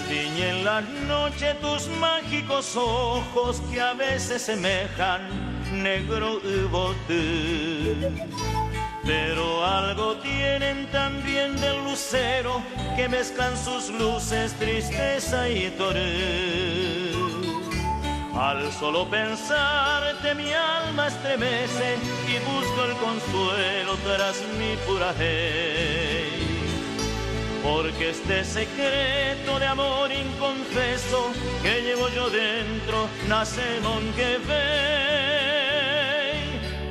tiñen la noche tus mágicos ojos que a veces semejan negro bote. Pero algo tienen también del lucero que mezclan sus luces tristeza y toré. Al solo pensarte mi alma estremece y busco el consuelo tras mi pura hey. Porque este secreto de amor inconfeso que llevo yo dentro nace que ve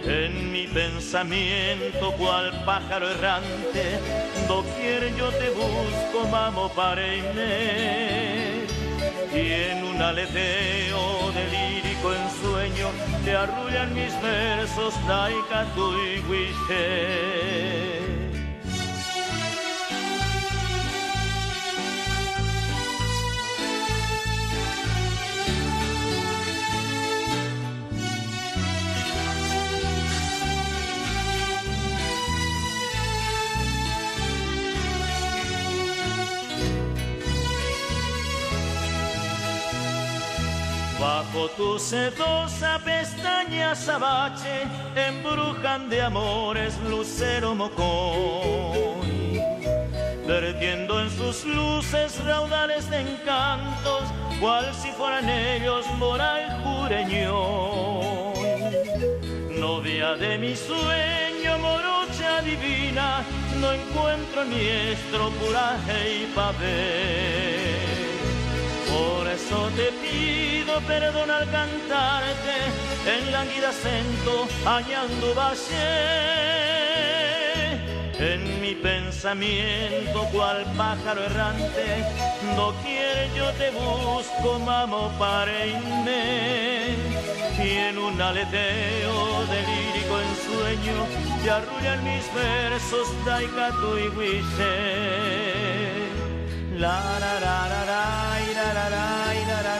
en mi pensamiento cual pájaro errante. Doquier yo te busco, mamo pareine. Y en un aleteo de lírico ensueño te arrullan mis versos, taika tu y guiche. Bajo tu sedosa pestaña azabache embrujan de amores lucero mocoy, vertiendo en sus luces raudales de encantos, cual si fueran ellos mora y jureño. Novia de mi sueño, morocha divina, no encuentro en mi estropuraje y papel. Por eso te pido perdón al cantarte en lánguido acento añando valle. En mi pensamiento cual pájaro errante, doquier yo te busco, mamo pareime. Y en un aleteo de lírico ensueño te arrullan mis versos, taika tu y guiche. La la la la la la la la la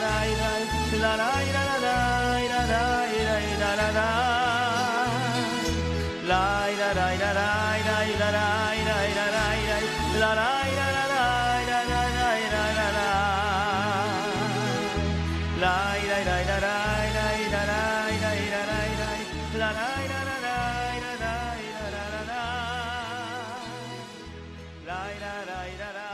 la la la la la